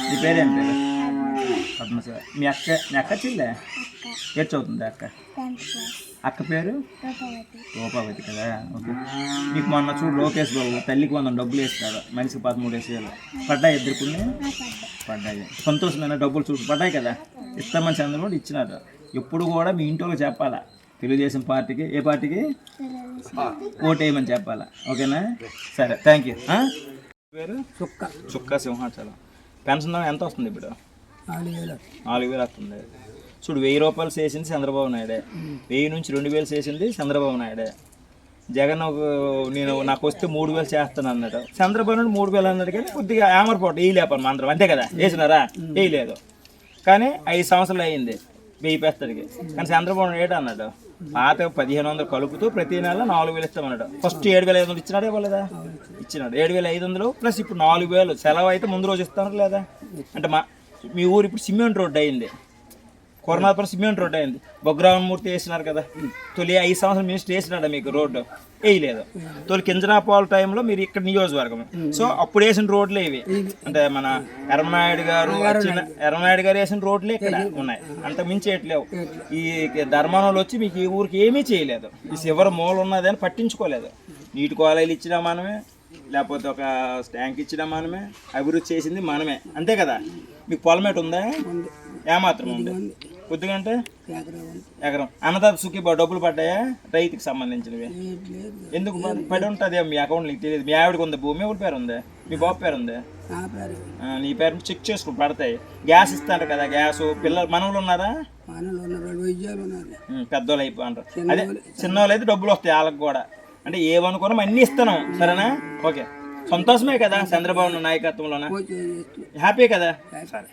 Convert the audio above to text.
నీ పేరేం పేరు? పద్మశ్రీ. మీ అక్క చెల్లె ఏడు చదువుతుంది అక్క? అక్క పేరు రూపావతి కదా. ఓకే. మీకు మొన్న చూడు లోకేష్ బాబు తల్లికి 100 డబ్బులు వేస్తారు, మనిషికి 13 వేలు పడ్డాయి. ఇద్దరుకుని పడ్డాయి. సంతోషమైన డబ్బులు చూడు పడ్డాయి కదా. ఇస్తామని చంద్రబాబు ఇచ్చినారు. ఎప్పుడు కూడా మీ ఇంట్లో చెప్పాలా, తెలుగుదేశం పార్టీకి, ఏ పార్టీకి ఓటు వేయమని చెప్పాలా. ఓకేనా? సరే, థ్యాంక్ యూ. పేరు చుక్క సింహాచలం. పెన్షన్ ఎంత వస్తుంది ఇప్పుడు? 4,000 వస్తుంది. చూడు, 1000 రూపాయలు చేసింది చంద్రబాబు నాయుడే, 1000 నుంచి 2,000 చేసింది చంద్రబాబు నాయుడే. జగన్ నాకు వస్తే 3,000 చేస్తాను అన్నాడు. చంద్రబాబు నాయుడు 3,000 అన్నాడు, కానీ కొద్దిగా ఏమరపోటు వేయలేపను అందరం, అంతే కదా. వేసినారా? వేయలేదు. కానీ 5 సంవత్సరాలు అయ్యింది 1000 పెస్తడికి. కానీ చంద్రబాబు నాయుడు ఏడు అన్నాడు, పాత 1,500 కలుపుతూ ప్రతి నెల 4,000 ఇస్తామన్నాడు. ఫస్ట్ 7,500 ఇచ్చినాడే ఇవ్వలేదా? ఇచ్చినాడు. 7,500 ప్లస్ ఇప్పుడు 4,000 సెలవు అయితే ముందు రోజు ఇస్తాను లేదా? అంటే మీ ఊరు ఇప్పుడు సిమెంట్ రోడ్డు అయింది, కొరనాపురం సిమెంట్ రోడ్డు అయింది. బొగ్రామమూర్తి వేసినారు కదా. తొలి 5 సంవత్సరాలు మినిస్టర్ వేసినాడా మీకు రోడ్డు? వేయలేదు. తొలి కింజరాపాల టైంలో మీరు ఇక్కడ నియోజకవర్గం, సో అప్పుడు వేసిన రోడ్లే ఇవి. అంటే మన ఎర్రనాయుడు గారు వేసిన రోడ్లే ఇక్కడ ఉన్నాయి, అంత మించి వేయట్లేవు. ఈ ధర్మానంలో వచ్చి మీకు ఈ ఊరికి ఏమీ చేయలేదు. ఈ శివర మూల ఉన్నదని పట్టించుకోలేదు. నీటి కాలేజీలు ఇచ్చినా మనమే, లేకపోతే ఒక ట్యాంక్ ఇచ్చినా మనమే, అభివృద్ధి చేసింది మనమే, అంతే కదా. మీకు పొలమేట ఉందా? ఏమాత్రం ఉంది? కొద్దిగా అంటే ఎకరం. అన్నదాత సుఖీ డబ్బులు పడ్డాయా రైతుకి సంబంధించినవి? ఎందుకు పడి ఉంటుంది మీ అకౌంట్? నీకు తెలియదు. మీ ఆవిడకి ఉంది భూమి, ఎవరి పేరు ఉంది? మీ బాబు పేరు ఉంది? నీ పేరు చెక్ చేసుకుని పడతాయి. గ్యాస్ ఇస్తారు కదా, గ్యాస్. పిల్లలు మనవులు ఉన్నారా? పెద్దోళ్ళు అయిపోయినారు. అదే చిన్నవాళ్ళు అయితే డబ్బులు వస్తాయి వాళ్ళకి కూడా. అంటే ఏమనుకున్నాం అన్నీ ఇస్తున్నాం, సరేనా? ఓకే, సంతోషమే కదా చంద్రబాబు నాయకత్వంలోనా? హ్యాపీ కదా? సరే.